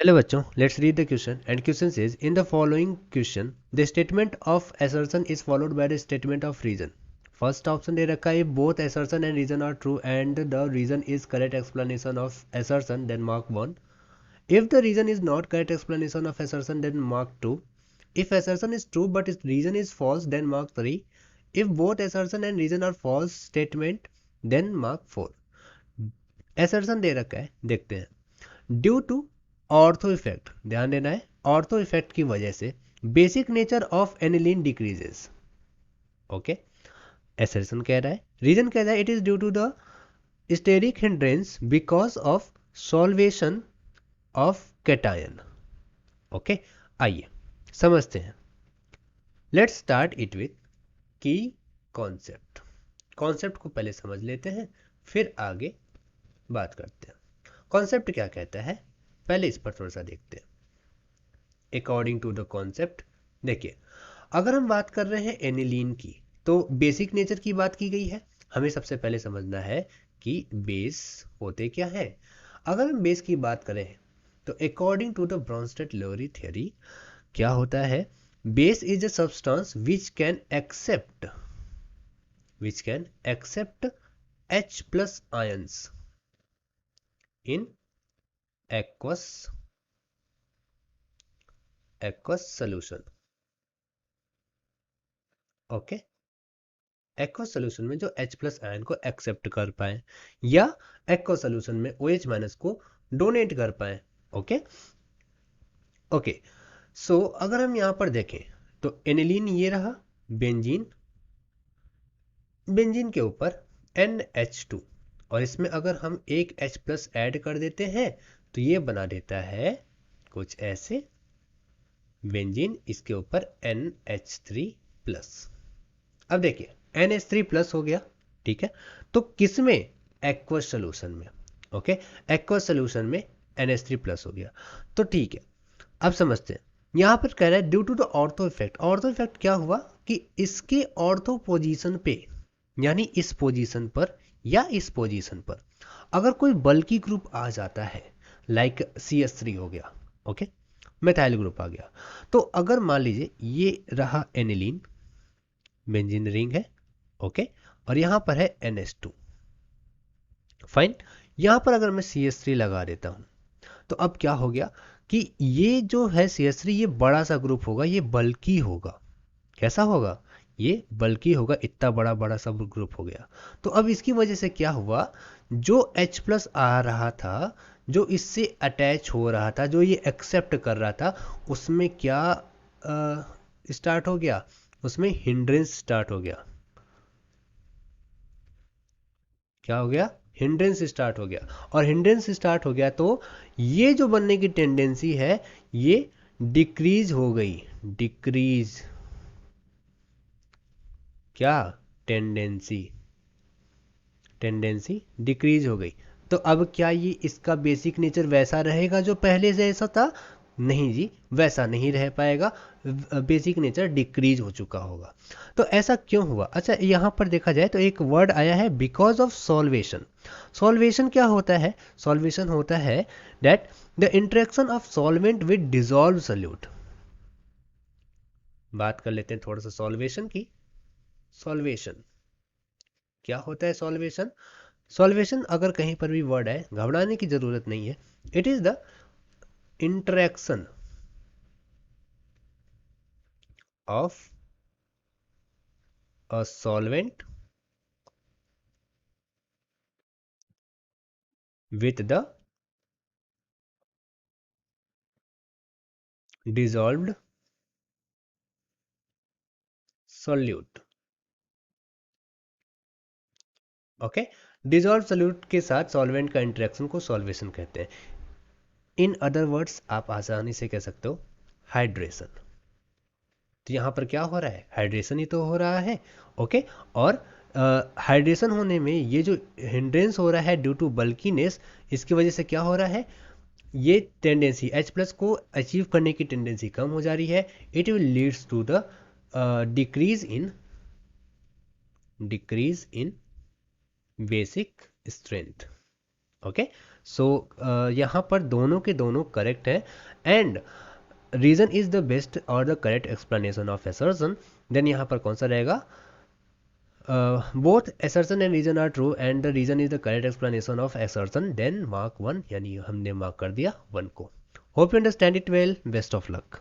Hello बच्चों, let's read the question and question says in the following question the statement of assertion is followed by the statement of reason. First option दे रखा है both assertion and reason are true and the reason is correct explanation of assertion then mark 1. If the reason is not correct explanation of assertion then mark 2. If assertion is true but its reason is false then mark 3. If both assertion and reason are false statement then mark 4. assertion दे रखा है, देखते हैं. Due to ortho effect, ध्यान देना है, ortho effect की वजह से basic nature of aniline decreases. Okay, assertion कह रहा है, रीजन कह रहा है it is due to the steric hindrance because of solvation of cation. Okay, आइए समझते हैं. Let's start it with key concept. Concept को पहले समझ लेते हैं, फिर आगे बात करते हैं. कॉन्सेप्ट क्या कहता है, पहले इस पर थोड़ा सा देखते हैं. अकॉर्डिंग टू द कॉन्सेप्ट, देखिए, अगर हम बात कर रहे हैं एनिलीन की तो बेसिक नेचर की बात की गई है. हमें सबसे पहले समझना है कि बेस होते क्या है. अगर हम बेस की बात करें तो according to the Bronsted Lowry theory क्या होता है, base is a substance which can accept H plus ions in aqueous solution. Okay, aqueous solution में जो H प्लस आयन को एक्सेप्ट कर पाए या एक्वस सोल्यूशन में OH माइनस को डोनेट कर पाए. ओके ओके, सो अगर हम यहां पर देखें तो एनिलीन ये रहा, बेंजीन के ऊपर NH2 और इसमें अगर हम एक H प्लस ऐड कर देते हैं तो ये बना देता है कुछ ऐसे बेंजीन, इसके ऊपर NH3 प्लस. अब देखिए NH3 प्लस हो गया, ठीक है, तो किसमें, एक्वस सोल्यूशन में. ओके, एक्वस सोल्यूशन में NH3 प्लस हो गया, तो ठीक है. अब समझते हैं, यहां पर कह रहा है due to the ortho effect. Ortho effect क्या हुआ कि इसके ऑर्थो पोजीशन पे, यानी इस पोजीशन पर या इस पोजीशन पर अगर कोई बल्की ग्रुप आ जाता है, लाइक CH3 हो गया, ओके, मेथाइल ग्रुप आ गया, तो अगर मान लीजिए ये रहा एनिलीन, बेंजीन रिंग है, ओके, और यहां पर है NH2, फाइन. यहां पर अगर मैं CH3 लगा देता हूं तो अब क्या हो गया कि ये जो है CH3 ये बड़ा सा ग्रुप होगा, ये बल्की होगा. कैसा होगा, ये बल्की होगा, इतना बड़ा बड़ा सा ग्रुप हो गया. तो अब इसकी वजह से क्या हुआ, जो H प्लस आ रहा था, जो इससे अटैच हो रहा था, जो ये एक्सेप्ट कर रहा था, उसमें क्या स्टार्ट हो गया, उसमें हिंड्रेंस स्टार्ट हो गया. क्या हो गया, हिंड्रेंस स्टार्ट हो गया. और हिंड्रेंस स्टार्ट हो गया तो ये जो बनने की टेंडेंसी है ये डिक्रीज हो गई. डिक्रीज, क्या, टेंडेंसी डिक्रीज हो गई. तो अब क्या ये इसका बेसिक नेचर वैसा रहेगा जो पहले से ऐसा था, नहीं जी, वैसा नहीं रह पाएगा, बेसिक नेचर डिक्रीज हो चुका होगा. तो ऐसा क्यों हुआ. अच्छा, यहाँ पर देखा जाए तो एक वर्ड आया है बिकॉज ऑफ सॉल्वेशन. सॉल्वेशन क्या होता है, सॉल्वेशन होता है that the interaction of solvent with dissolve solute. बात कर लेते हैं थोड़ा सा सॉल्वेशन की. सॉल्वेशन क्या होता है, सॉल्वेशन, सॉल्वेशन अगर कहीं पर भी वर्ड है घबराने की जरूरत नहीं है. It is the interaction of a solvent with the dissolved solute. Okay, dissolve solute के साथ सॉल्वेंट का इंटरेक्शन को सॉल्वेशन कहते हैं. इन अदर वर्ड्स आप आसानी से कह सकते हो हाइड्रेशन. तो यहाँ पर क्या हो रहा है, हाइड्रेशन ही तो हो रहा है. ओके, और हाइड्रेशन होने में ये जो हिंड्रेंस हो रहा है ड्यू टू बल्कीनेस, इसकी वजह से क्या हो रहा है, ये टेंडेंसी H प्लस को अचीव करने की टेंडेंसी कम हो जा रही है. It will leads to the decrease in basic strength. Okay, so यहाँ पर दोनों के दोनों करेक्ट है and reason is the best और the correct explanation of assertion. Then यहाँ पर कौन सा रहेगा, both assertion and reason are true and the reason is the correct explanation of assertion, then mark 1, यानी हमने मार्क कर दिया 1 को। Hope you understand it well, best of luck.